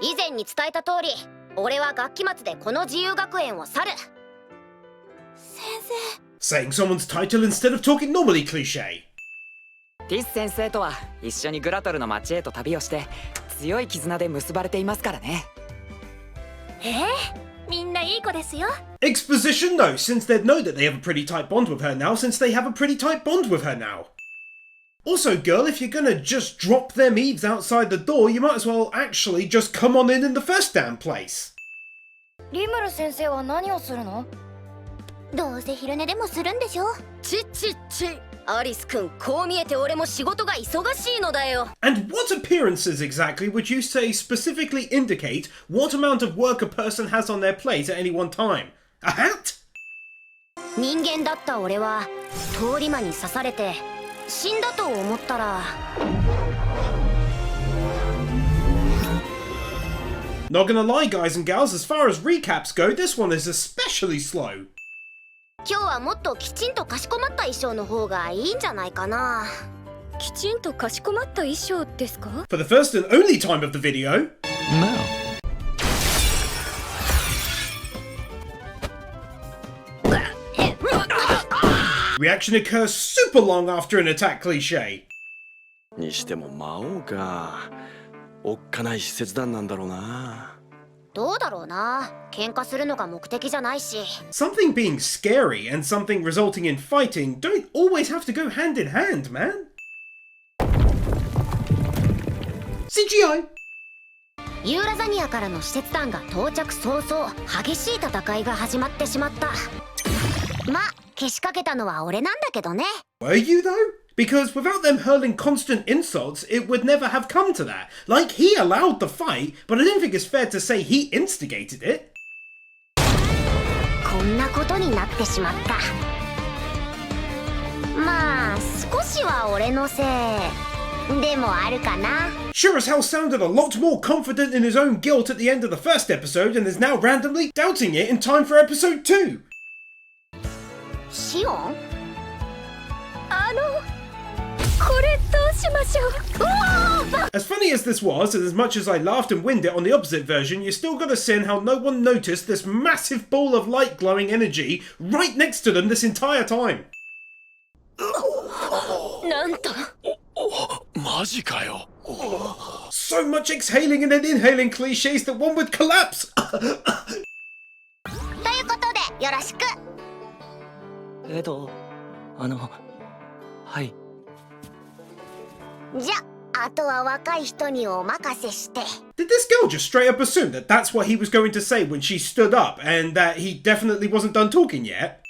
以前に伝えた通り、俺は学期末でこの自由学園を去る。先生。Saying someone's title instead of talking normally cliche. ティス先生とは一緒にグラトルの町へと旅をして強い絆で結ばれていますからね。みんないい子ですよ。Exposition though, since they'd know that they have a pretty tight bond with her now, since they have a pretty tight bond with her now. Also, girl, if you're gonna just drop them Eves outside the door, you might as well actually just come on in the first damn place. リムル先生は何をするの？どうせ昼寝でもするんでしょ。ちっちっち。アリス君、こう見えて俺も仕事が忙しいのだよ。And what appearances exactly would you say specifically indicate what amount of work a person has on their plate at any one time? A hat? 人間だった俺は通り魔に刺されて死んだと思ったら。Not gonna lie, guys and gals, as far as recaps go, this one is especially slow. 今日はもっときちんとかしこまった衣装の方がいいんじゃないかな。きちんとかしこまった衣装ですか？ For the first and only time of the video. No. Reaction occurs super long after an attack cliche. にしても魔王か。おっかない使節団なんだろうな。どうだろうな。喧嘩するのが目的じゃないし。Something being scary and something resulting in fighting don't always have to go hand in hand, man. CGI! ユーラザニアからの使節団が到着早々、激しい戦いが始まってしまった。ま、けしかけたのは俺なんだけどね。Were you though? Because without them hurling constant insults, it would never have come to that. Like, he allowed the fight, but I don't think it's fair to say he instigated it. こんなことになってしまった。まあ、少しは俺のせいでもあるかな。Sure as hell sounded a lot more confident in his own guilt at the end of the first episode and is now randomly doubting it in time for episode 2. シオン？これどうしましょう。 As funny as this was, and as much as I laughed and winned it on the opposite version, you still gotta sin how no one noticed this massive ball of light glowing energy right next to them this entire time. なんと。マジかよ。 So much exhaling and then inhaling cliches that one would collapse. ということでよろしく。はい。じゃあ、あとは若い人にお任せして。 Did this girl just straight up assume that that's what he was going to say when she stood up and that he definitely wasn't done talking yet?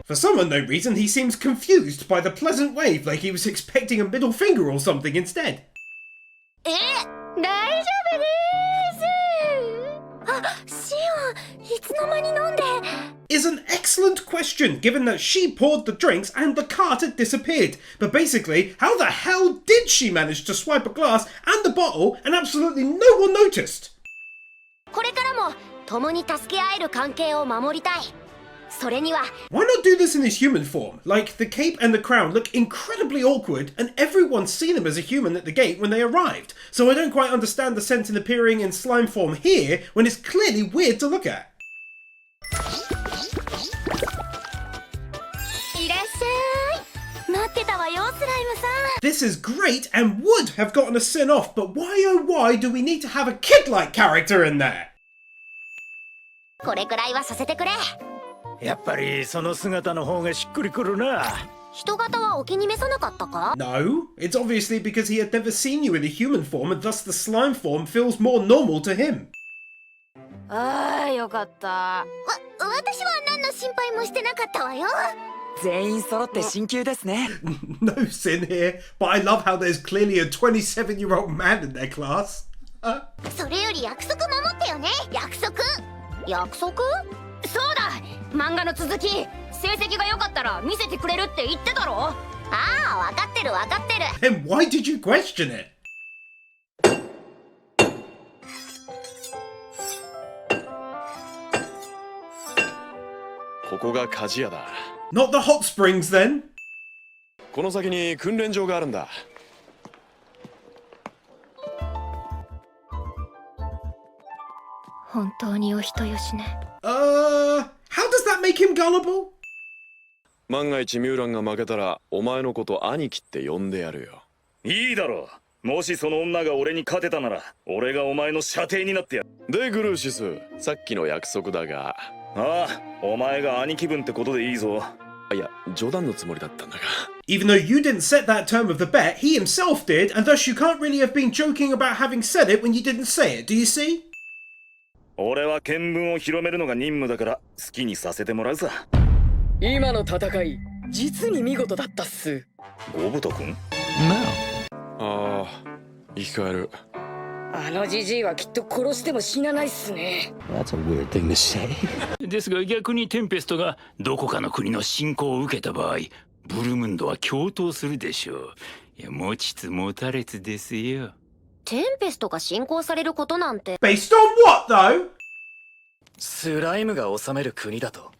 For some unknown reason, he seems confused by the pleasant wave, like he was expecting a middle finger or something instead. 大丈夫です。あ、シオン、いつの間に飲んで。 Is an excellent question, given that she poured the drinks and the cart had disappeared. But basically, how the hell did she manage to swipe a glass and the bottle and absolutely no one noticed? これからも共に助け合える関係を守りたい。それには Why not do this in his human form? Like, the cape and the crown look incredibly awkward, and everyone's seen him as a human at the gate when they arrived. So I don't quite understand the sense in appearing in slime form here when it's clearly weird to look at. いらっしゃい。待ってたわよ、スライムさん。 This is great and would have gotten a sin off, but why oh why do we need to have a kid-like character in there? これくらいはさせてくれ。やっぱりその姿の方がしっくりくるな。人型はお気に召さなかったか？ No, it's obviously because he had never seen you in a human form and thus the slime form feels more normal to him. ああ、よかった。私は何の心配もしてなかったわよ。全員揃って進級ですね。No sin here, but I love how there's clearly a 27-year-old man in their class. それより約束守ってよね。約束。約束？そうだ。漫画の続き、成績が良かったら見せてくれるって言ってたろ。ああ、分かってる分かってる。 Then why did you question it? ここが鍛冶屋だ。 Not the hot springs then? この先に訓練場があるんだ。本当にお人よしね。How does that make him gullible? 万が一ミューランが負けたらお前のこと兄貴って呼んでやるよ。いいだろう。もしその女が俺に勝てたなら俺がお前の舎弟になってやる。でグルーシス、さっきの約束だが。ああ、お前が兄貴分ってことでいいぞ。いや、冗談のつもりだったんだが。Even though you didn't set that term of the bet, he himself did, and thus you can't really have been joking about having said it when you didn't say it, do you see? 俺は見聞を広めるのが任務だから好きにさせてもらうさ。今の戦い実に見事だったっす。ゴブト君？ああ、生き返る。あのジジイはきっと殺しても死なないっすね。ですが逆にテンペストがどこかの国の侵攻を受けた場合、ブルムンドは共闘するでしょう。いや、持ちつ持たれつですよ。テンペストが侵攻されることなんて。 Based on what, though? スライムが治める国だと。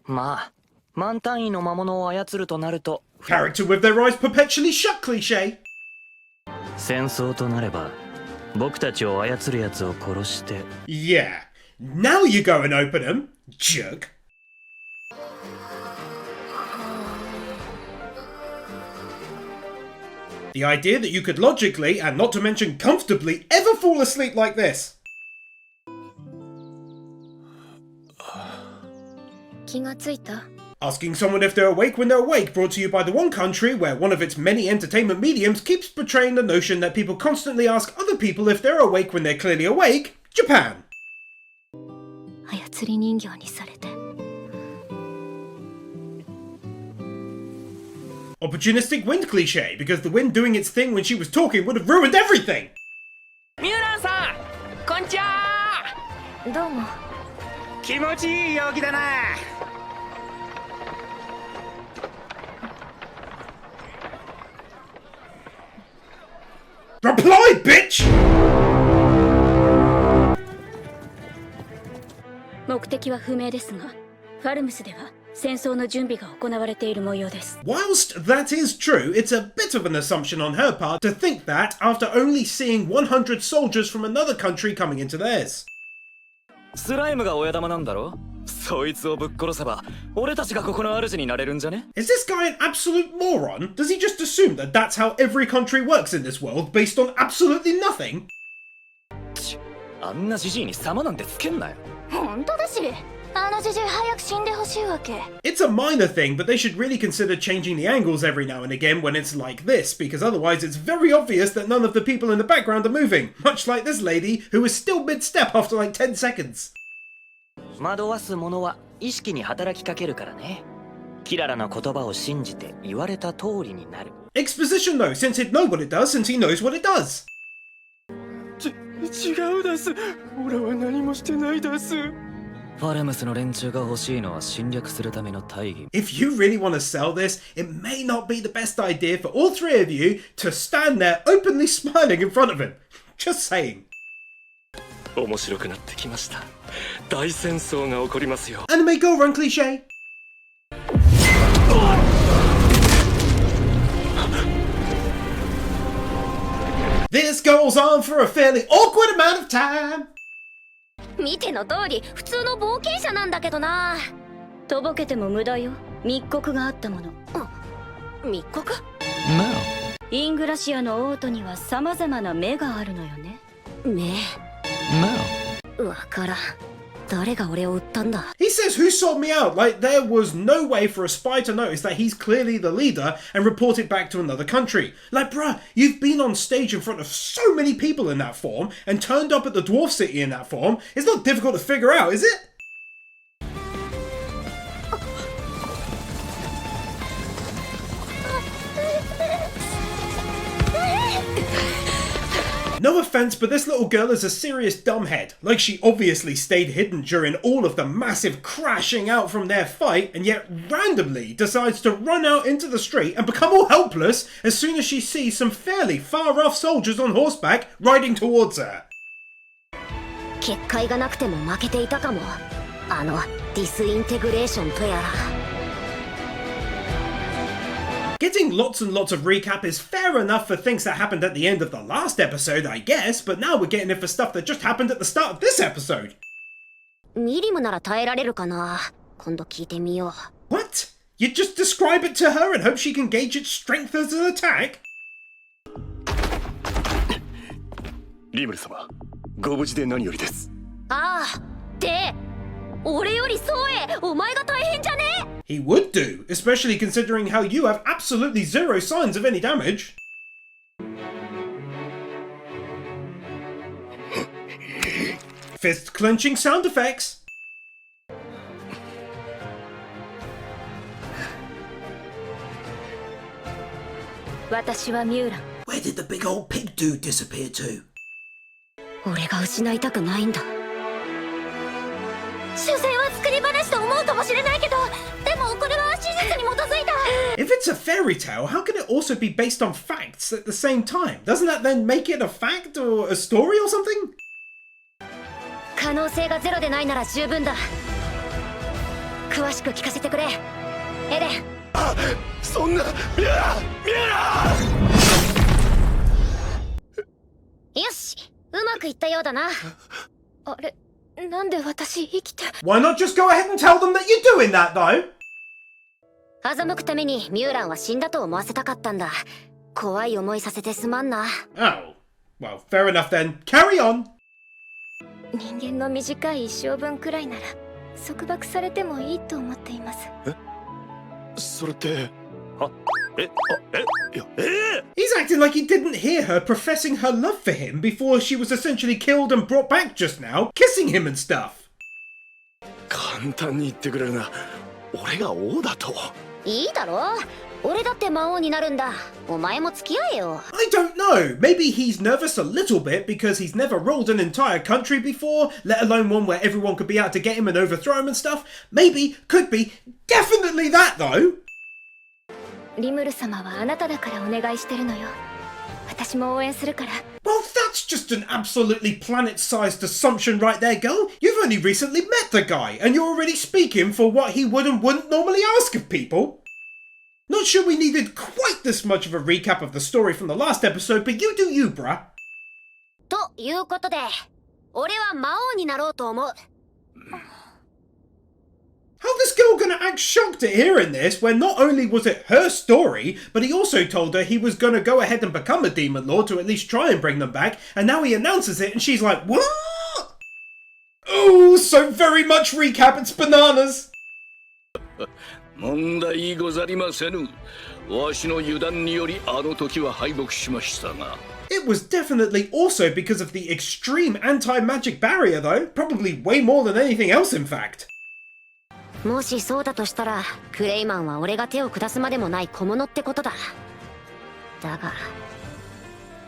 まあ万単位の魔物を操るとなると Character with their eyes perpetually shut cliche. 戦争となれば僕たちを操る奴を殺して Yeah. Now you go and open them, jerk. The idea that you could logically, and not to mention comfortably, ever fall asleep like this. 気がついた？ Asking someone if they're awake when they're awake, brought to you by the one country where one of its many entertainment mediums keeps portraying the notion that people constantly ask other people if they're awake when they're clearly awake, Japan. 操り人形にされて。Opportunistic wind cliche, because the wind doing its thing when she was talking would have ruined everything! ミューランさん、こんちは。どうも。気持ちいい陽気だな。Reply, bitch! 目的は不明ですが、ファルムスでは戦争の準備が行われている模様です。 Whilst that is true, it's a bit of an assumption on her part to think that after only seeing 100 soldiers from another country coming into theirs. スライムが親玉なんだろ。そいつをぶっ殺せば俺たちがここの主になれるんじゃね。 Is this guy an absolute moron? Does he just assume that that's how every country works in this world, based on absolutely nothing? あんなジジイに様なんてつけんなよ。本当だし、あのじじい早く死んでほしいわけ。 It's a minor thing, but they should really consider changing the angles every now and again when it's like this, because otherwise it's very obvious that none of the people in the background are moving, much like this lady, who is still mid-step after like 10 seconds. 惑わす者は意識に働きかけるからね。キララの言葉を信じて言われた通りになる。 Exposition though, since he'd know what it does, since he knows what it does. 違うです。俺は何もしてないです。ファルムスの連中が欲しいのは侵略するための大義。 If you really want to sell this, it may not be the best idea for all three of you to stand there openly smiling in front of him. Just saying. 面白くなってきました。大戦争が起こりますよ。 Anime go run cliche. This goes on for a fairly awkward amount of time. 見ての通り、普通の冒険者なんだけどな。とぼけても無駄よ。密告があったもの。密告？イングラシアの王都には様々な目があるのよね。目？わからん。誰が俺を撃ったんだ？ He says who sold me out, like there was no way for a spy to notice that he's clearly the leader and report it back to another country. Like bruh, you've been on stage in front of so many people in that form and turned up at the dwarf city in that form. It's not difficult to figure out, is it? No offense, but this little girl is a serious dumbhead. Like she obviously stayed hidden during all of the massive crashing out from their fight, and yet randomly decides to run out into the street and become all helpless as soon as she sees some fairly far-off soldiers on horseback riding towards her. 結界がなくても負けていたかも。あのディスインテグレーションとやら。Getting lots and lots of recap is fair enough for things that happened at the end of the last episode, I guess, but now we're getting it for stuff that just happened at the start of this episode. ミリムなら耐えられるかな。今度聞いてみよう。 What? You just describe it to her and hope she can gauge its strength as an attack? リムル様、ご無事で何よりです。ああ、で、俺よりそうへ、お前が大変じゃね？ He would do, especially considering how you have absolutely zero signs of any damage. Fist clenching sound effects. 私はミューラン。 Where did the big old pig dude disappear to? 俺が失いたくないんだ。所詮は作り話と思うかもしれないけど、でもこれは史実に基づいた。 If it's a fairy tale, how can it also be based on facts at the same time? Doesn't that then make it a fact or a story or something? 可能性がゼロでないなら十分だ。詳しく聞かせてくれ、エレン。そんな、ミューラよし、うまくいったようだな。あれ、なんで私生きて。 Why not just go ahead and tell them that you're doing that though? 欺くためにミューランは死んだと思わせたかったんだ。怖い思いさせてすまんな。 Oh, well, fair enough then. Carry on. 人間の短い一生分くらいなら束縛されてもいいと思っています。それって、He's acting like he didn't hear her professing her love for him before she was essentially killed and brought back just now, kissing him and stuff. 簡単に言ってくれるな。俺が王だと。いいだろ、俺だって魔王になるんだ。お前も付き合えよ。 I don't know. Maybe he's nervous a little bit because he's never ruled an entire country before, let alone one where everyone could be out to get him and overthrow him and stuff. Maybe, could be, definitely that though. リムル様はあなただからお願いしてるのよ。私も応援するから。 Well, that's just an absolutely planet-sized assumption right there, girl. You've only recently met the guy, and you're already speaking for what he would and wouldn't normally ask of people. Not sure we needed quite this much of a recap of the story from the last episode, but you do you, bruh. ということで、俺は魔王になろうと思う。How's this girl gonna act shocked at hearing this when not only was it her story, but he also told her he was gonna go ahead and become a demon lord to at least try and bring them back, and now he announces it and she's like, what? Oh, so very much recap, it's bananas. 問題ござりませぬ。わしの油断によりあの時は敗北しましたが。 It was definitely also because of the extreme anti-magic barrier though, probably way more than anything else in fact. もしそうだとしたら、クレイマンは俺が手を下すまでもない小物ってことだ。だが、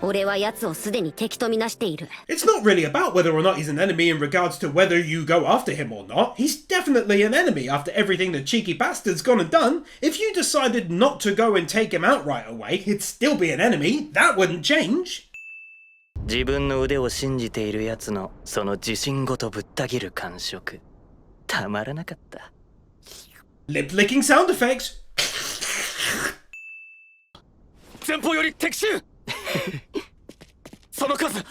俺は奴をすでに敵とみなしている。 It's not really about whether or not he's an enemy in regards to whether you go after him or not. He's definitely an enemy after everything the cheeky bastard's gone and done. If you decided not to go and take him out right away, he'd still be an enemy. That wouldn't change. 自分の腕を信じているやつのその自信ごとぶった切る感触、たまらなかった。 Lip-licking sound effects. 前方より敵襲。その数、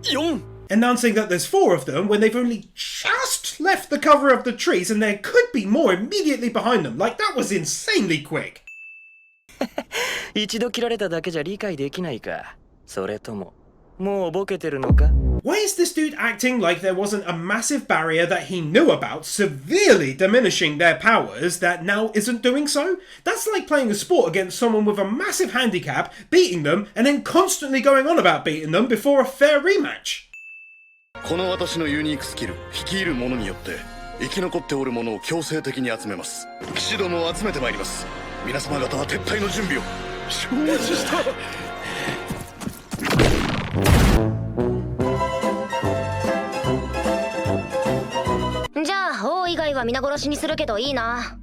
4。 Announcing that there's 4 of them when they've only just left the cover of the trees and there could be more immediately behind them. Like, that was insanely quick. 一度切られただけじゃ理解できないか。それとももうボケてるのか？ Why is this dude acting like there wasn't a massive barrier that he knew about severely diminishing their powers that now isn't doing so? That's like playing a sport against someone with a massive handicap, beating them, and then constantly going on about beating them before a fair rematch. この私のユニークスキル、率いる者によって生き残っておる者を強制的に集めます。騎士どもを集めてまいります。皆様方は撤退の準備を。承知した。じゃあ王以外は皆殺しにするけどいいな。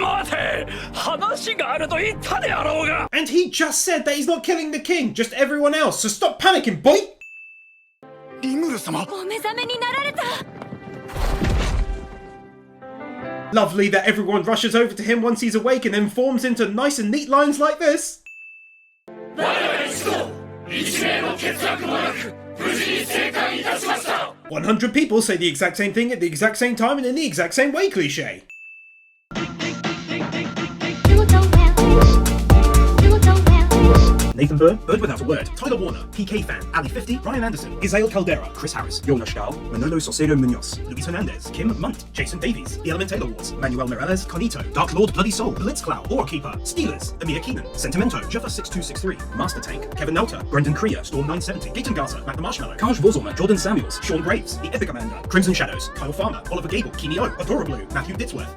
待て、話があると言ったであろうが。 And he just said that he's not killing the king, just everyone else, so stop panicking, boy! リムル様。お目覚めになられた。Lovely that everyone rushes over to him once he's awake and then forms into nice and neat lines like this. 100 people say the exact same thing at the exact same time and in the exact same way cliche. Nathan Byrne, Bird Without a Word, Tyler Warner, PK Fan, Ali 50, Ryan Anderson, Isael Caldera, Chris Harris, Jonas Stahl, Manolo Saucedo Munoz, Luis Hernandez, Kim Munt, Jason Davies, The Elemental Awards, Manuel Morales, Carnito, Dark Lord Bloody Soul, Blitzcloud, Keeper, Steelers, Amir Keenan, Sentimento, Jeffa6263, Master Tank, Kevin Nelter, Brendan Krier, Storm 970, Gaten Gaza, Matt the Marshmallow, Kaj Vorzorma, Jordan Samuels, Sean Graves, The Epic Amanda, Crimson Shadows, Kyle Farmer, Oliver Gable, Kimi O, Adora Blue, Matthew Ditzworth,